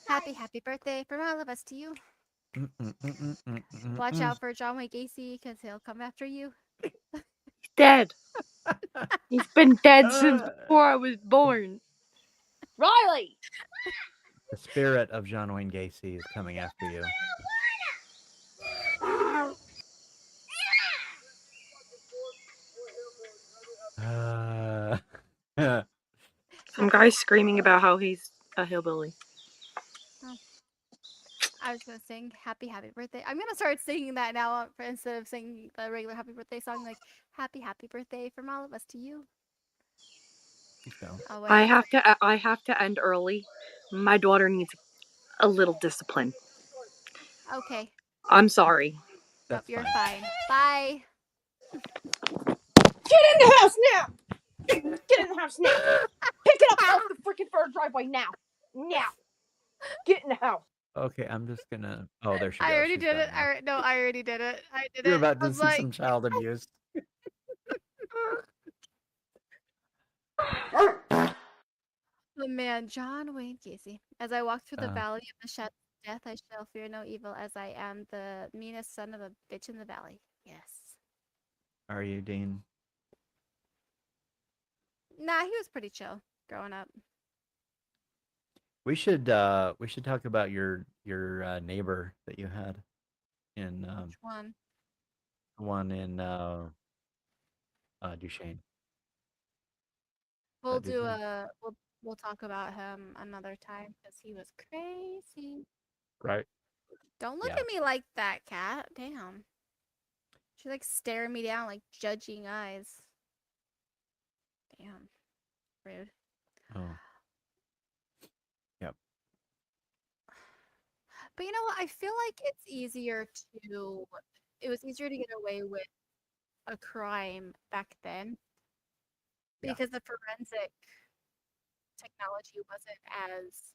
Happy birthday from all of us to you. Watch out for John Wayne Gacy because he'll come after you. Dead. He's been dead since before I was born. Riley! The spirit of John Wayne Gacy is coming after you. Some guy screaming about how he's a hillbilly. Oh, I was gonna sing "Happy Happy Birthday." I'm gonna start singing that now instead of singing the regular Happy Birthday song, like "Happy Happy Birthday from all of us to you." Please don't. Oh I wait, have to end early. My daughter needs a little discipline. okay. I'm sorry. Nope, That's you're fine. fine. Bye. Get in the house now! Get in the house now! Pick it up off the freaking fur driveway now! Now! Get in the house! Okay, I'm just gonna. Oh, there she I goes. already She's did done it. now. No, I already did it. I did You're it. about I to was see like, some child abuse. the man, John Wayne Gacy. As I walk through the Uh, valley of the shadow of death, I shall fear no evil, as I am the meanest son of a bitch in the valley. Yes. are you, Dean? Nah, he was pretty chill growing up. We should talk about your neighbor that you had in Which one? one in Duchesne. We'll That do Duchesne. a we'll talk about him another time because he was crazy. Right. Don't look Yeah. at me like that, cat. Damn. She's like staring me down like judging eyes. Damn. Rude. Oh. Yep. But you know what? I feel like it was easier to get away with a crime back then Yeah. because the forensic technology wasn't as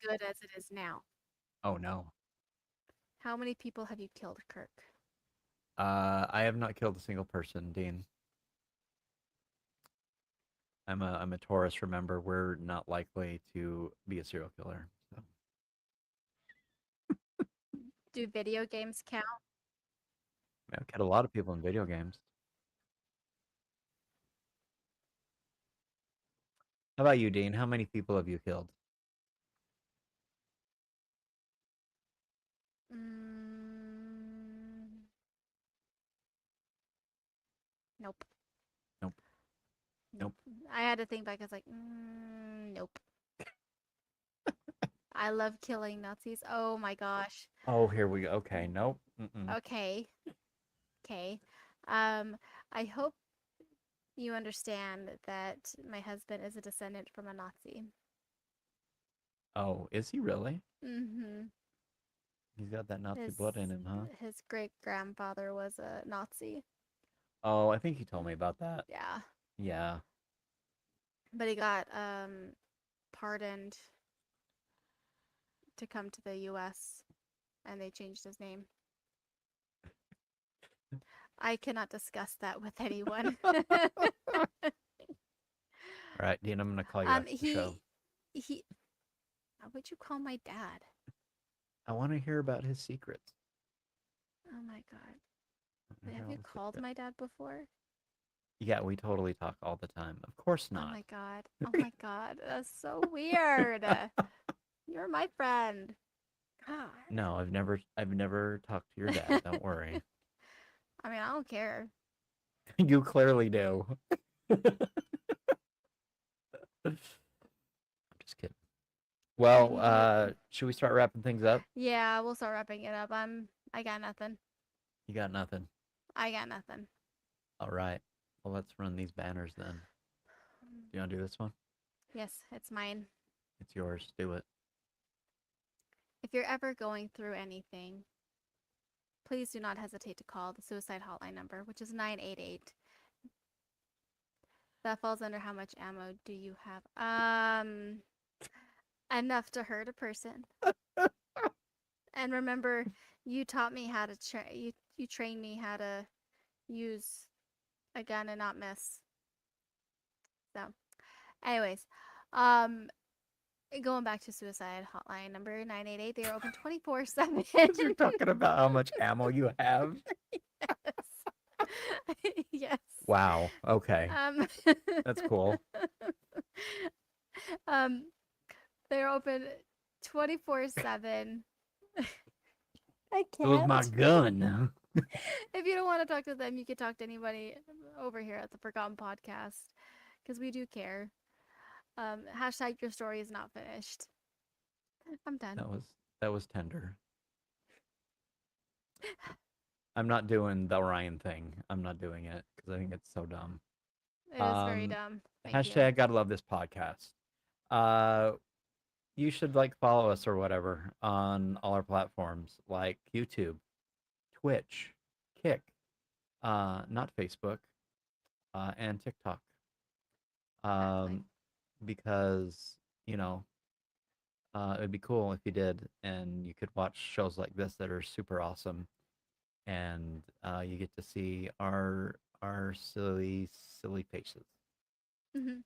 good as it is now. Oh no. How many people have you killed, Kirk? I have not killed a single person, Dean. I'm a Taurus. Remember, we're not likely to be a serial killer. So. Do video games count? I've killed a lot of people in video games. How about you, Dean? How many people have you killed? Mm, nope. Nope. Nope. I had to think back. I was like, nope. I love killing Nazis. Oh my gosh. Oh, here we go. Okay. Nope. Okay. Okay. I hope you understand that my husband is a descendant from a Nazi. Oh, is he really? Mm-hmm. He's got that Nazi His blood in him, huh? his great grandfather was a Nazi. Oh, I think he told me about that. Yeah. Yeah. But he got pardoned to come to the US and they changed his name. I cannot discuss that with anyone. All right, Dean, I'm gonna call you after the show. he how would you call my dad? I want to hear about his secrets. Oh my god. I wanna hear Have all you the called secrets. my dad before? Yeah, we totally talk all the time. Of course Oh not. my god. Oh my god. That's so weird. You're my friend. God. No, I've never talked to your dad. Don't worry. I mean, I don't care. You clearly do. I'm just kidding. Well, should we start wrapping things up? Yeah, we'll start wrapping it up. I got nothing. You got nothing. I got nothing. All right. Well, let's run these banners then. Do you want to do this one? Yes, it's mine. It's yours. Do it. If you're ever going through anything, please do not hesitate to call the suicide hotline number, which is 988. That falls under how much ammo do you have? Enough to hurt a person. And remember, you taught me how to you trained me how to use a gun and not miss. So, anyways, going back to suicide hotline number 988, they are open 24/7. You're talking about how much ammo you have. Yes. Yes. Wow. Okay. That's cool. They're open 24/7. I It was my can't. gun. If you don't want to talk to them, you can talk to anybody over here at the Forgotten Podcast because we do care. Hashtag your story is not finished. I'm done. That was tender. I'm not doing the Orion thing. I'm not doing it because I think it's so dumb. It is very Um, dumb. Thank you. hashtag gotta love this podcast. Uh, you should like follow us or whatever on all our platforms like YouTube, Twitch, Kick, not Facebook, and TikTok. Exactly. Because you know, it'd be cool if you did, and you could watch shows like this that are super awesome, and you get to see our silly faces. Mhm.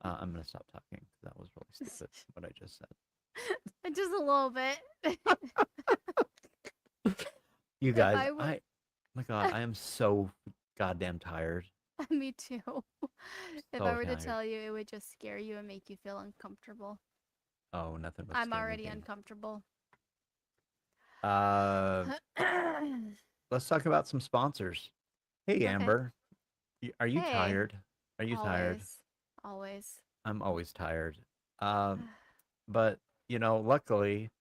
I'm gonna stop talking. That was really stupid. What I just said. Just a little bit. You If guys, I would, my God, I am so goddamn tired. me too. If I So were to tired. tell you, it would just scare you and make you feel uncomfortable. Oh, nothing would I'm scare me, already Dean. uncomfortable. Uh, Okay. let's talk about some sponsors. Hey, Amber, are you Hey. tired? Are you tired? Always. Always. I'm always tired. Um, but luckily,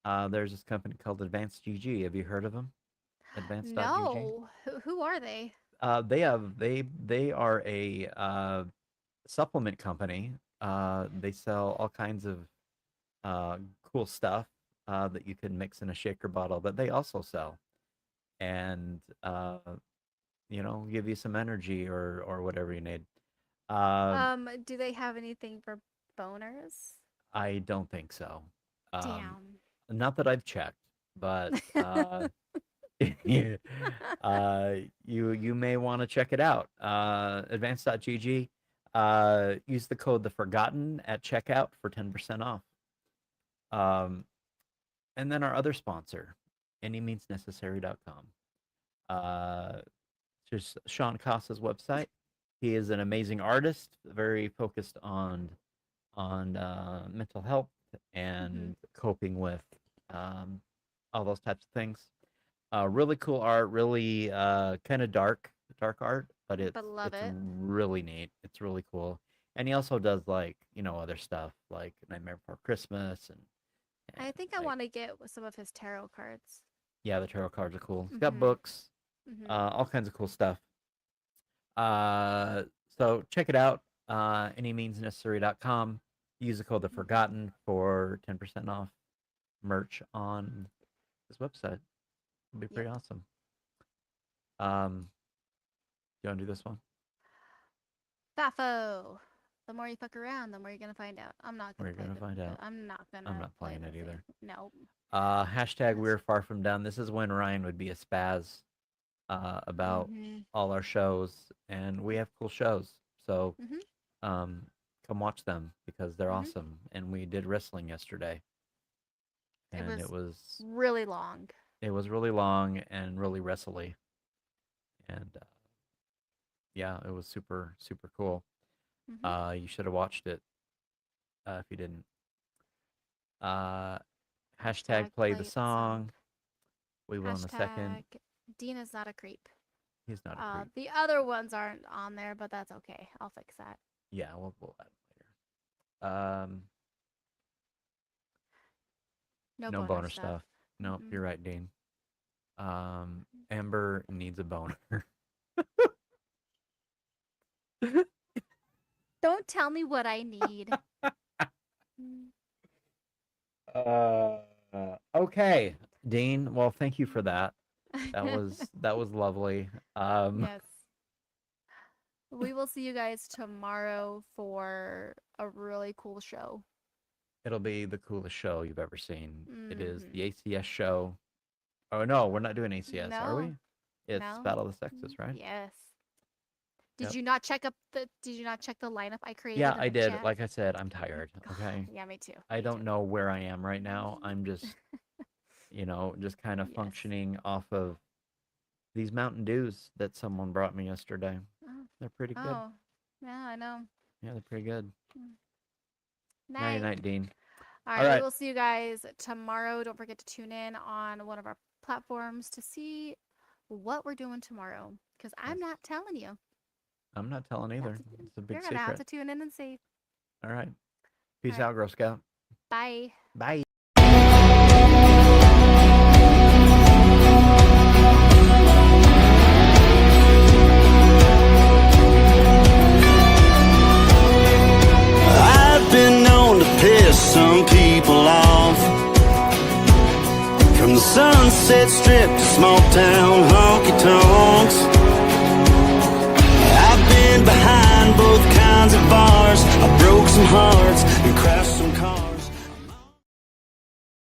there's this company called Advanced GG. Have you heard of them? Advanced.gg. No. Who are they? They are a supplement company. They sell all kinds of uh, cool stuff that you can mix in a shaker bottle that they also sell, and give you some energy or whatever you need. Uh, Do they have anything for boners? I don't think so. Um, Damn. not that I've checked, but yeah, you may want to check it out. Advanced.gg. Use the code the forgotten at checkout for 10% off. Um, and then our other sponsor, anymeansnecessary.com. Just Sean Costa's website. He is an amazing artist, very focused on mental health Mhm. and coping with um, all those types of things. Really cool art, really kind of dark art, but But love it's it. really neat. It's really cool, and he also does like other stuff like Nightmare Before Christmas and I think I like want to get some of his tarot cards. yeah, the tarot cards are cool. He's got Mhm. books, Mhm. all kinds of cool stuff. So check it out. Anymeansnecessary.com. Use the code the forgotten for 10% off merch on this website. It'll be Yep. pretty awesome. Um, you want to do this one? Fafo. The more you fuck around, the more you're gonna find out. I'm not gonna We're play gonna the. find out. I'm not I'm gonna not play playing the it thing. either. No. Hashtag we're far from done. This is when Ryan would be a spaz about Mhm. all our shows, and we have cool shows. So Mhm. um, come watch them because they're Mhm. awesome. And we did wrestling yesterday, It and was really long. it was really long and really wrestly, and yeah, it was super super cool. Mhm. You should have watched it if you didn't. Uh, hashtag Hashtag play the play the song. song. We will in a second. Hashtag Dina's not a creep. He's not a creep. The other ones aren't on there, but that's okay. I'll fix that. Yeah, we'll add it later. No No boner boner stuff. stuff. Nope, Mm-mm. you're right, Dean. Amber needs a boner. Don't tell me what I need. Mm. uh, okay, Dean. Well, thank you for that. That was lovely. Yes. We will see you guys tomorrow for a really cool show. it'll be the coolest show you've ever seen. It is Hmm. the ACS show. Oh no, we're not doing ACS, are No, we? It's no. Battle of the Sexes, right? Yes. Yep. Did you not check the lineup I Yeah, created in I the did. chat? Like I said, I'm tired. God, Okay. yeah, me too. I Me don't too. know where I am right now. I'm just, just kind of Yes. functioning off of these Mountain Dews that someone brought me yesterday. Oh, They're pretty good. oh, yeah, I know. Yeah, they're pretty good. Mm. Nighty Night. night, Dean. All All right, we right. will see you guys tomorrow. Don't forget to tune in on one of our platforms to see what we're doing tomorrow. Because Yes. I'm not telling you. I'm not telling You have either. to, It's a big you're gonna have secret. to tune in and see. All right. Peace All right. out, Girl Scout. Bye. Bye. I've been known to piss some people off. From the Sunset Strip to small town honky tonks, I've been behind